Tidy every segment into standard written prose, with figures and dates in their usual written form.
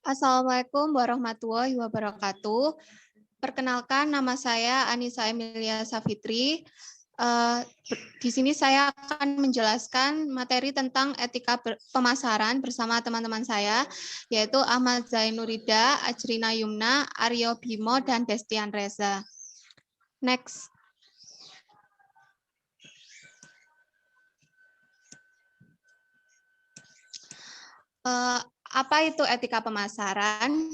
Assalamualaikum warahmatullahi wabarakatuh. Perkenalkan, nama saya Anissa Emilia Safitri. Di sini saya akan menjelaskan materi tentang etika pemasaran bersama teman-teman saya, yaitu Ahmad Zainurida, Ajrina Yumna, Aryo Bimo, dan Destian Reza. Next. Apa itu etika pemasaran?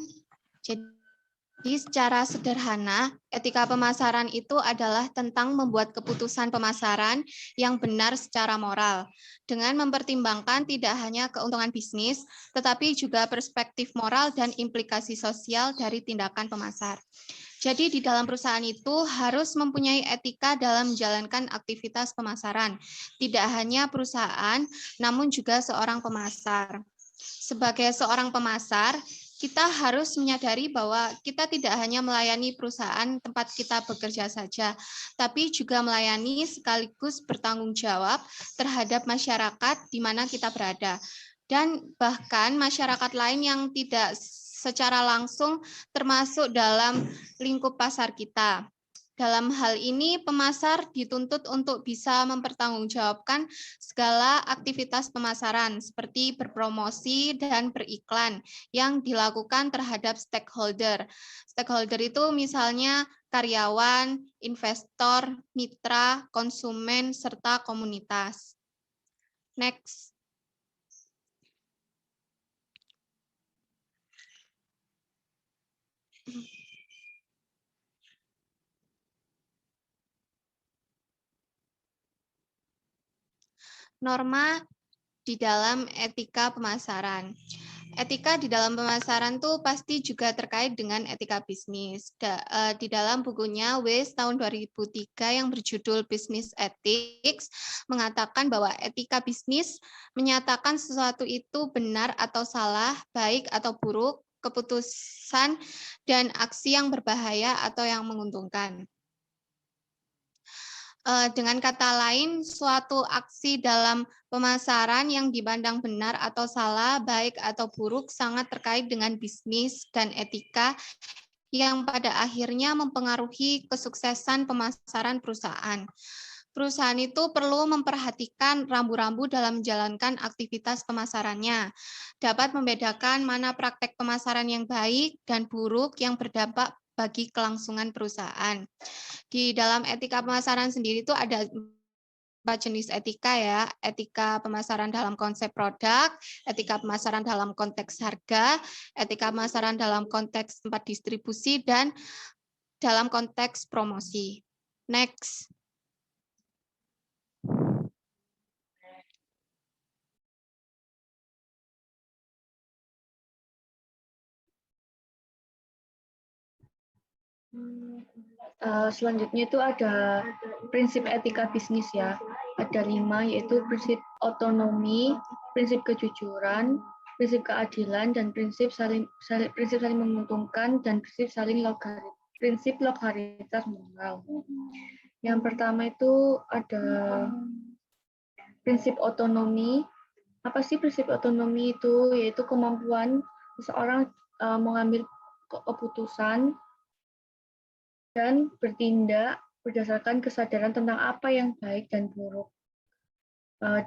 Jadi secara sederhana, etika pemasaran itu adalah tentang membuat keputusan pemasaran yang benar secara moral, dengan mempertimbangkan tidak hanya keuntungan bisnis, tetapi juga perspektif moral dan implikasi sosial dari tindakan pemasar. Jadi di dalam perusahaan itu harus mempunyai etika dalam menjalankan aktivitas pemasaran, tidak hanya perusahaan, namun juga seorang pemasar. Sebagai seorang pemasar, kita harus menyadari bahwa kita tidak hanya melayani perusahaan tempat kita bekerja saja, tapi juga melayani sekaligus bertanggung jawab terhadap masyarakat di mana kita berada. Dan bahkan masyarakat lain yang tidak secara langsung termasuk dalam lingkup pasar kita. Dalam hal ini, pemasar dituntut untuk bisa mempertanggungjawabkan segala aktivitas pemasaran seperti berpromosi dan beriklan yang dilakukan terhadap stakeholder. Stakeholder itu misalnya karyawan, investor, mitra, konsumen, serta komunitas. Next. Norma di dalam etika pemasaran. Etika di dalam pemasaran tuh pasti juga terkait dengan etika bisnis. Di dalam bukunya WES tahun 2003 yang berjudul Business Ethics mengatakan bahwa etika bisnis menyatakan sesuatu itu benar atau salah, baik atau buruk, keputusan dan aksi yang berbahaya atau yang menguntungkan. Dengan kata lain, suatu aksi dalam pemasaran yang dipandang benar atau salah, baik atau buruk, sangat terkait dengan bisnis dan etika yang pada akhirnya mempengaruhi kesuksesan pemasaran perusahaan. Perusahaan itu perlu memperhatikan rambu-rambu dalam menjalankan aktivitas pemasarannya, dapat membedakan mana praktek pemasaran yang baik dan buruk yang berdampak bagi kelangsungan perusahaan. Di dalam etika pemasaran sendiri itu ada 4 jenis etika ya, etika pemasaran dalam konsep produk, etika pemasaran dalam konteks harga, etika pemasaran dalam konteks tempat distribusi, dan dalam konteks promosi. Next. Selanjutnya itu ada prinsip etika bisnis ya. Ada 5, yaitu prinsip otonomi, prinsip kejujuran, prinsip keadilan, dan prinsip saling menguntungkan, dan prinsip lokalitas moral. Yang pertama itu ada prinsip otonomi. Apa sih prinsip otonomi itu? Yaitu kemampuan seseorang mengambil keputusan dan bertindak berdasarkan kesadaran tentang apa yang baik dan buruk,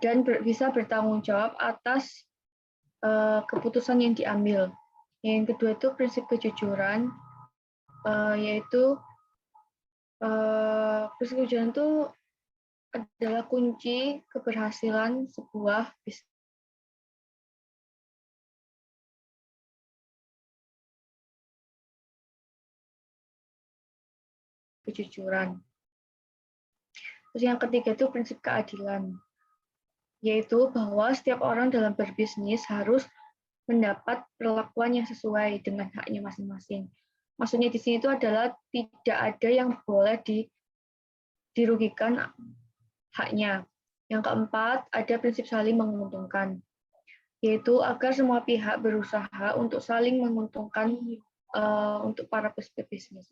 dan bisa bertanggung jawab atas keputusan yang diambil. Yang kedua itu prinsip kejujuran, yaitu prinsip kejujuran itu adalah kunci keberhasilan sebuah bisnis. Kejujuran. Terus yang ketiga itu prinsip keadilan, yaitu bahwa setiap orang dalam berbisnis harus mendapat perlakuan yang sesuai dengan haknya masing-masing. Maksudnya di sini itu adalah tidak ada yang boleh dirugikan haknya. Yang keempat, ada prinsip saling menguntungkan, yaitu agar semua pihak berusaha untuk saling menguntungkan untuk para pebisnis.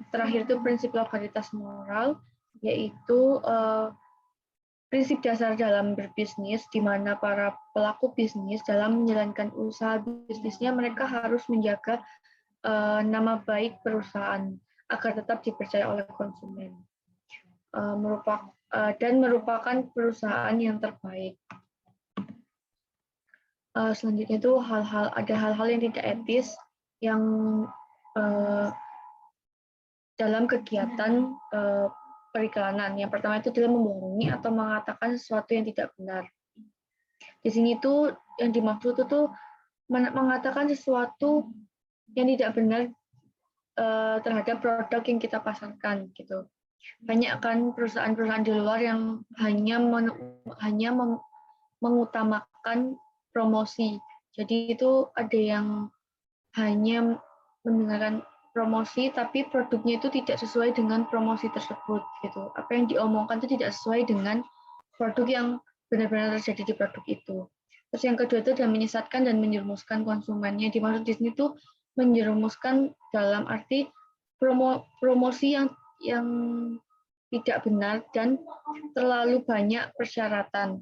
Terakhir itu prinsip lokalitas moral, yaitu prinsip dasar dalam berbisnis, di mana para pelaku bisnis dalam menjalankan usaha bisnisnya mereka harus menjaga nama baik perusahaan agar tetap dipercaya oleh konsumen. Dan merupakan perusahaan yang terbaik. Selanjutnya itu ada hal-hal yang tidak etis yang dalam kegiatan periklanan. Yang pertama itu adalah membohongi atau mengatakan sesuatu yang tidak benar. Di sini tuh yang dimaksud itu mengatakan sesuatu yang tidak benar terhadap produk yang kita pasarkan gitu. Banyak kan perusahaan-perusahaan di luar yang hanya mengutamakan promosi. Jadi itu ada yang hanya mendengarkan promosi tapi produknya itu tidak sesuai dengan promosi tersebut gitu. Apa yang diomongkan itu tidak sesuai dengan produk yang benar-benar terjadi di produk itu. Terus yang kedua itu adalah menyesatkan dan menjerumuskan konsumennya. Dimaksud di sini tuh menjerumuskan dalam arti promosi yang tidak benar dan terlalu banyak persyaratan.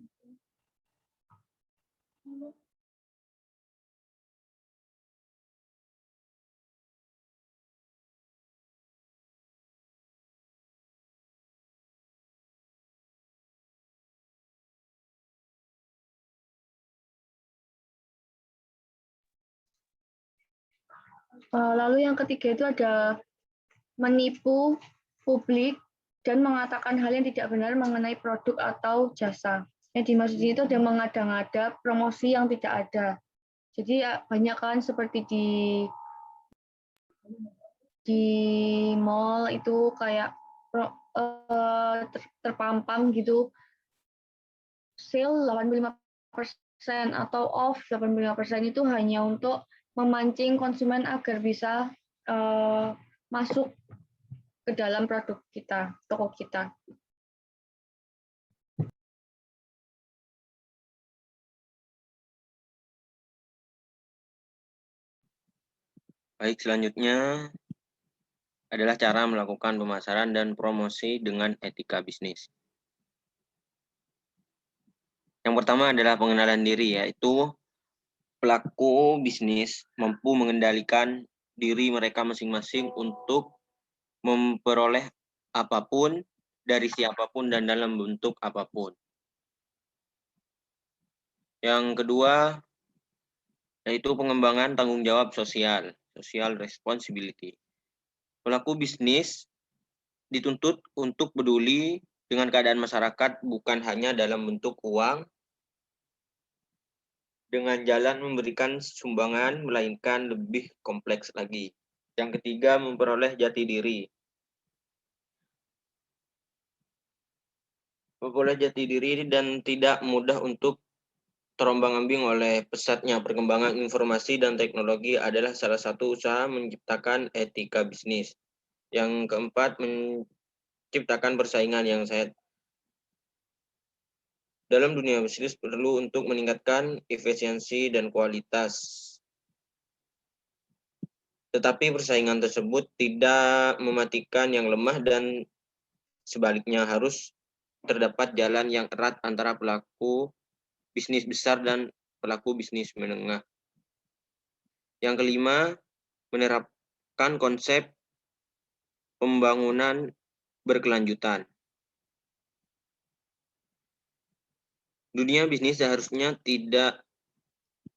Lalu yang ketiga itu ada menipu publik dan mengatakan hal yang tidak benar mengenai produk atau jasa. Yang dimaksud itu ada mengada-ngada promosi yang tidak ada. Jadi ya, banyak kan seperti di mall itu kayak terpampang gitu sale 85% atau off 85% itu hanya untuk memancing konsumen agar bisa masuk ke dalam produk kita, toko kita. Baik, selanjutnya adalah cara melakukan pemasaran dan promosi dengan etika bisnis. Yang pertama adalah pengenalan diri, yaitu pelaku bisnis mampu mengendalikan diri mereka masing-masing untuk memperoleh apapun dari siapapun dan dalam bentuk apapun. Yang kedua yaitu pengembangan tanggung jawab sosial, social responsibility. Pelaku bisnis dituntut untuk peduli dengan keadaan masyarakat bukan hanya dalam bentuk uang, dengan jalan memberikan sumbangan, melainkan lebih kompleks lagi. Yang ketiga, memperoleh jati diri. Memperoleh jati diri dan tidak mudah untuk terombang-ambing oleh pesatnya perkembangan informasi dan teknologi adalah salah satu usaha menciptakan etika bisnis. Yang keempat, menciptakan persaingan yang sehat. Dalam dunia bisnis perlu untuk meningkatkan efisiensi dan kualitas. Tetapi persaingan tersebut tidak mematikan yang lemah dan sebaliknya harus terdapat jalan yang erat antara pelaku bisnis besar dan pelaku bisnis menengah. Yang kelima, menerapkan konsep pembangunan berkelanjutan. Dunia bisnis seharusnya tidak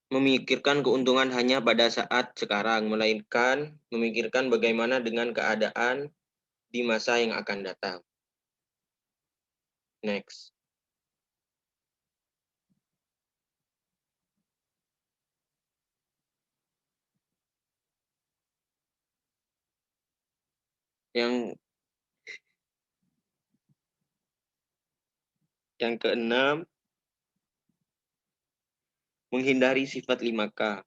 memikirkan keuntungan hanya pada saat sekarang, melainkan memikirkan bagaimana dengan keadaan di masa yang akan datang. Next. Yang keenam, menghindari sifat 5K.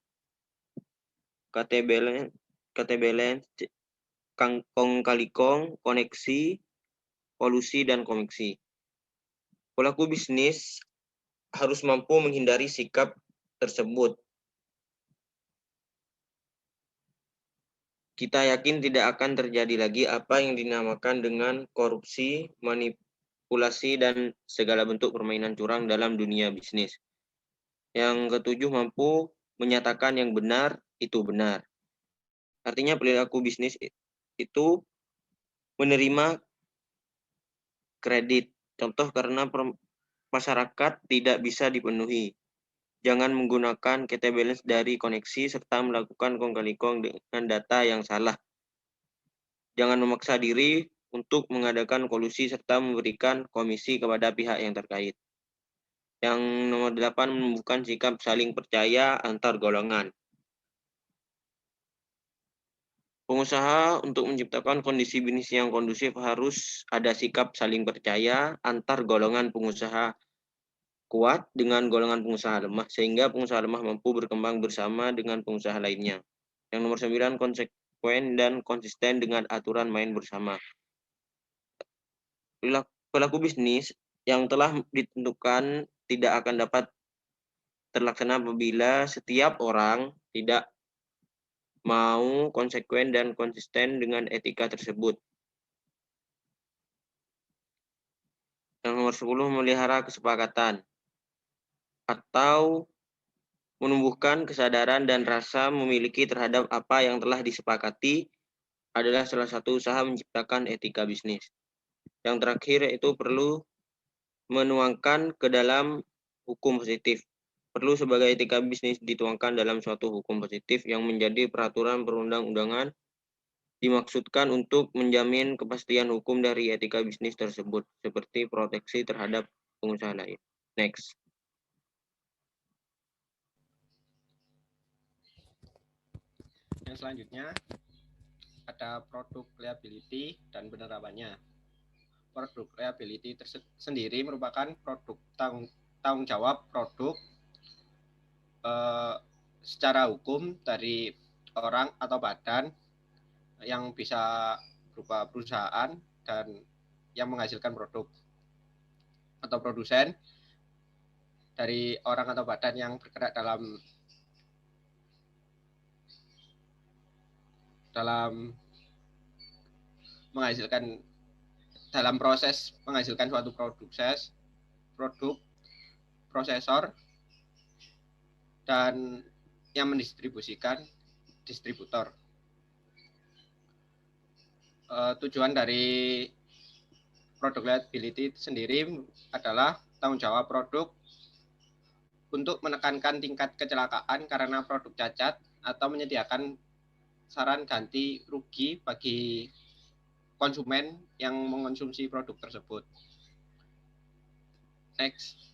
KTBLN, kong kali kong, koneksi, polusi, dan koneksi. Pelaku bisnis harus mampu menghindari sikap tersebut. Kita yakin tidak akan terjadi lagi apa yang dinamakan dengan korupsi, manipulasi, dan segala bentuk permainan curang dalam dunia bisnis. Yang ketujuh, mampu menyatakan yang benar itu benar. Artinya perilaku bisnis itu menerima kredit. Contoh, karena masyarakat tidak bisa dipenuhi. Jangan menggunakan kata balance dari koneksi serta melakukan kong kali kong dengan data yang salah. Jangan memaksa diri untuk mengadakan kolusi serta memberikan komisi kepada pihak yang terkait. Yang nomor 8, menumbuhkan sikap saling percaya antar golongan. Pengusaha untuk menciptakan kondisi bisnis yang kondusif harus ada sikap saling percaya antar golongan pengusaha kuat dengan golongan pengusaha lemah, sehingga pengusaha lemah mampu berkembang bersama dengan pengusaha lainnya. Yang nomor 9, konsekuen dan konsisten dengan aturan main bersama. Pelaku bisnis yang telah ditentukan tidak akan dapat terlaksana apabila setiap orang tidak mau konsekuen dan konsisten dengan etika tersebut. Yang nomor 10, memelihara kesepakatan atau menumbuhkan kesadaran dan rasa memiliki terhadap apa yang telah disepakati adalah salah satu usaha menciptakan etika bisnis. Yang terakhir yaitu perlu menuangkan ke dalam hukum positif. Perlu sebagai etika bisnis dituangkan dalam suatu hukum positif yang menjadi peraturan perundang-undangan, dimaksudkan untuk menjamin kepastian hukum dari etika bisnis tersebut, seperti proteksi terhadap pengusaha lain. Next. Yang selanjutnya ada produk liability dan penerapannya. Produk liability sendiri merupakan produk tanggung jawab produk secara hukum dari orang atau badan yang bisa berupa perusahaan dan yang menghasilkan produk, atau produsen dari orang atau badan yang bergerak dalam menghasilkan, dalam proses menghasilkan suatu produk, prosesor, dan yang mendistribusikan, distributor. Tujuan dari produk liability sendiri adalah tanggung jawab produk untuk menekankan tingkat kecelakaan karena produk cacat atau menyediakan saran ganti rugi bagi konsumen yang mengonsumsi produk tersebut. Next.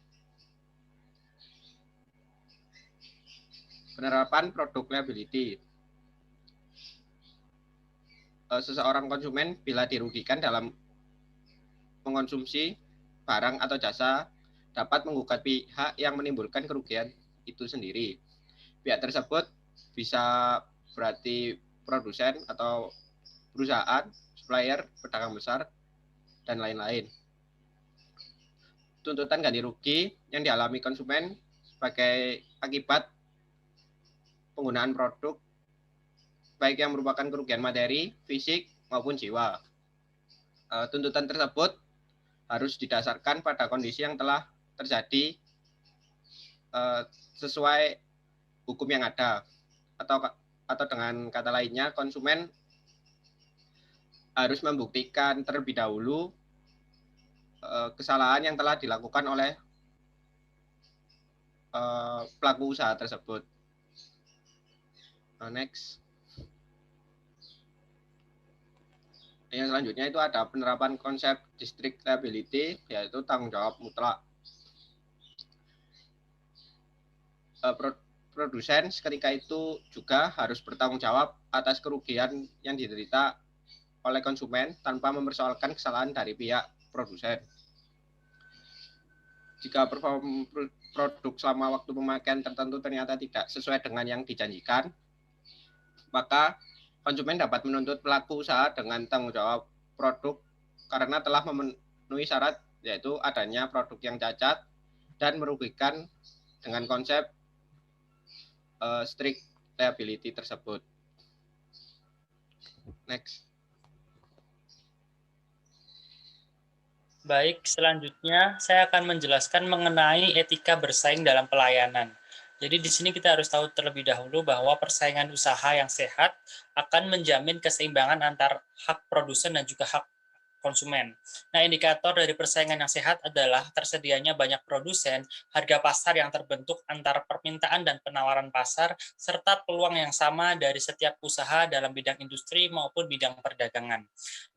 Penerapan produk liability. Seseorang konsumen bila dirugikan dalam mengonsumsi barang atau jasa dapat menggugat pihak yang menimbulkan kerugian itu sendiri. Pihak tersebut bisa berarti produsen atau perusahaan, supplier, pedagang besar, dan lain-lain. Tuntutan ganti rugi yang dialami konsumen sebagai akibat penggunaan produk baik yang merupakan kerugian materi, fisik, maupun jiwa. Tuntutan tersebut harus didasarkan pada kondisi yang telah terjadi sesuai hukum yang ada, atau dengan kata lainnya, konsumen harus membuktikan terlebih dahulu kesalahan yang telah dilakukan oleh pelaku usaha tersebut. Next. Yang selanjutnya itu ada penerapan konsep district liability, yaitu tanggung jawab mutlak. Produsen seketika itu juga harus bertanggung jawab atas kerugian yang diderita oleh konsumen tanpa mempersoalkan kesalahan dari pihak produsen. Jika performa produk selama waktu pemakaian tertentu ternyata tidak sesuai dengan yang dijanjikan, maka konsumen dapat menuntut pelaku usaha dengan tanggung jawab produk karena telah memenuhi syarat, yaitu adanya produk yang cacat dan merugikan dengan konsep strict liability tersebut. Next. Baik, selanjutnya saya akan menjelaskan mengenai etika bersaing dalam pelayanan. Jadi di sini kita harus tahu terlebih dahulu bahwa persaingan usaha yang sehat akan menjamin keseimbangan antar hak produsen dan juga hak konsumen. Nah, indikator dari persaingan yang sehat adalah tersedianya banyak produsen, harga pasar yang terbentuk antara permintaan dan penawaran pasar, serta peluang yang sama dari setiap usaha dalam bidang industri maupun bidang perdagangan.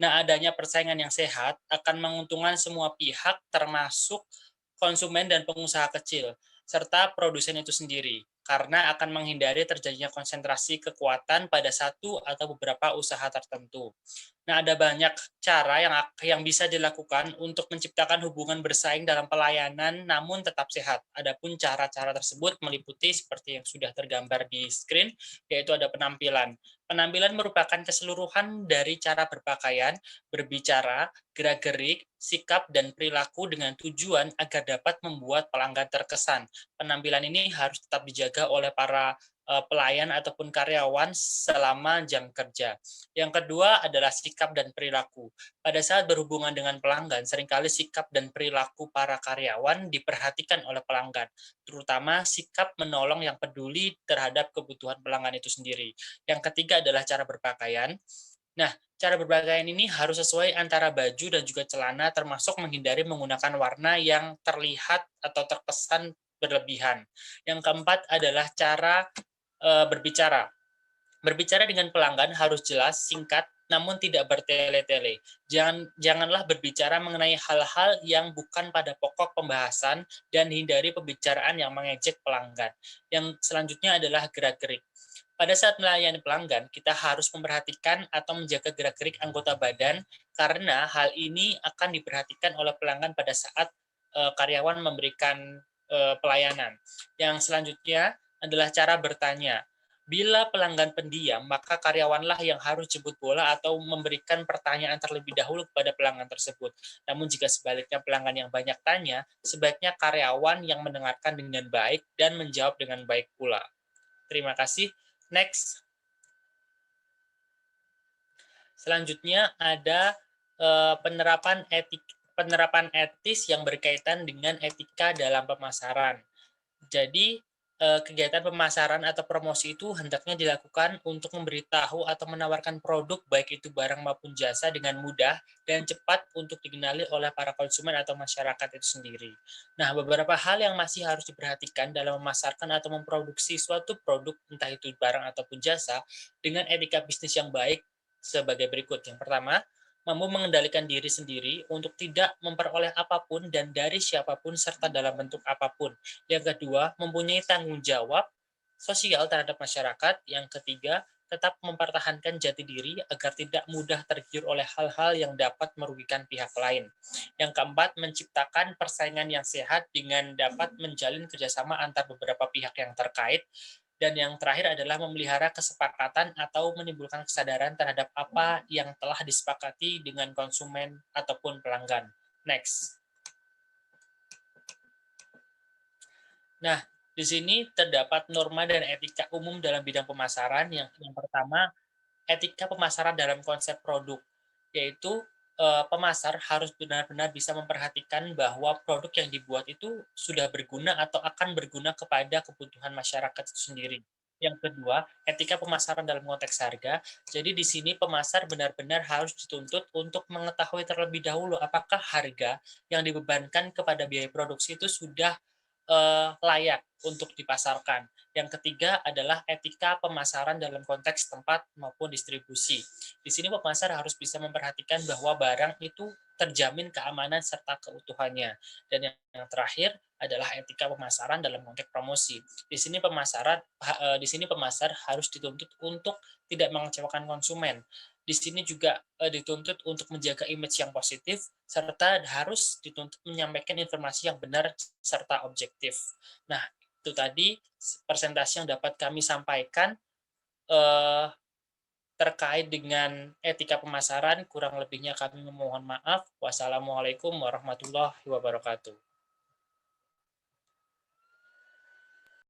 Nah, adanya persaingan yang sehat akan menguntungkan semua pihak termasuk konsumen dan pengusaha kecil, serta produsen itu sendiri, karena akan menghindari terjadinya konsentrasi kekuatan pada satu atau beberapa usaha tertentu. Nah, ada banyak cara yang bisa dilakukan untuk menciptakan hubungan bersaing dalam pelayanan namun tetap sehat. Adapun cara-cara tersebut meliputi seperti yang sudah tergambar di screen, yaitu ada penampilan. Penampilan merupakan keseluruhan dari cara berpakaian, berbicara, gerak-gerik, sikap, dan perilaku dengan tujuan agar dapat membuat pelanggan terkesan. Penampilan ini harus tetap dijaga oleh para pelayan ataupun karyawan selama jam kerja. Yang kedua adalah sikap dan perilaku. Pada saat berhubungan dengan pelanggan, seringkali sikap dan perilaku para karyawan diperhatikan oleh pelanggan, terutama sikap menolong yang peduli terhadap kebutuhan pelanggan itu sendiri. Yang ketiga adalah cara berpakaian. Nah, cara berpakaian ini harus sesuai antara baju dan juga celana, termasuk menghindari menggunakan warna yang terlihat atau terkesan berlebihan. Yang keempat adalah cara berbicara. Berbicara dengan pelanggan harus jelas, singkat, namun tidak bertele-tele. Janganlah berbicara mengenai hal-hal yang bukan pada pokok pembahasan dan hindari pembicaraan yang mengejek pelanggan. Yang selanjutnya adalah gerak-gerik. Pada saat melayani pelanggan, kita harus memperhatikan atau menjaga gerak-gerik anggota badan karena hal ini akan diperhatikan oleh pelanggan pada saat karyawan memberikan pelayanan. Yang selanjutnya adalah cara bertanya. Bila pelanggan pendiam, maka karyawanlah yang harus jemput bola atau memberikan pertanyaan terlebih dahulu kepada pelanggan tersebut. Namun jika sebaliknya pelanggan yang banyak tanya, sebaiknya karyawan yang mendengarkan dengan baik dan menjawab dengan baik pula. Terima kasih. Next. Selanjutnya ada penerapan etis yang berkaitan dengan etika dalam pemasaran. Jadi kegiatan pemasaran atau promosi itu hendaknya dilakukan untuk memberitahu atau menawarkan produk baik itu barang maupun jasa dengan mudah dan cepat untuk dikenali oleh para konsumen atau masyarakat itu sendiri. Nah, beberapa hal yang masih harus diperhatikan dalam memasarkan atau memproduksi suatu produk entah itu barang ataupun jasa dengan etika bisnis yang baik sebagai berikut. Yang pertama, mampu mengendalikan diri sendiri untuk tidak memperoleh apapun dan dari siapapun serta dalam bentuk apapun. Yang kedua, mempunyai tanggung jawab sosial terhadap masyarakat. Yang ketiga, tetap mempertahankan jati diri agar tidak mudah tergiur oleh hal-hal yang dapat merugikan pihak lain. Yang keempat, menciptakan persaingan yang sehat dengan dapat menjalin kerjasama antar beberapa pihak yang terkait. Dan yang terakhir adalah memelihara kesepakatan atau menimbulkan kesadaran terhadap apa yang telah disepakati dengan konsumen ataupun pelanggan. Next. Nah, di sini terdapat norma dan etika umum dalam bidang pemasaran. Yang pertama, etika pemasaran dalam konsep produk, yaitu pemasar harus benar-benar bisa memperhatikan bahwa produk yang dibuat itu sudah berguna atau akan berguna kepada kebutuhan masyarakat itu sendiri. Yang kedua, etika pemasaran dalam konteks harga. Jadi di sini pemasar benar-benar harus dituntut untuk mengetahui terlebih dahulu apakah harga yang dibebankan kepada biaya produksi itu sudah layak untuk dipasarkan. Yang ketiga adalah etika pemasaran dalam konteks tempat maupun distribusi. Di sini pemasar harus bisa memperhatikan bahwa barang itu terjamin keamanan serta keutuhannya. Dan yang terakhir adalah etika pemasaran dalam konteks promosi. Di sini pemasar harus dituntut untuk tidak mengecewakan konsumen. Di sini juga dituntut untuk menjaga image yang positif serta harus dituntut menyampaikan informasi yang benar serta objektif. Nah, itu tadi presentasi yang dapat kami sampaikan terkait dengan etika pemasaran. Kurang lebihnya kami memohon maaf. Wassalamualaikum warahmatullahi wabarakatuh.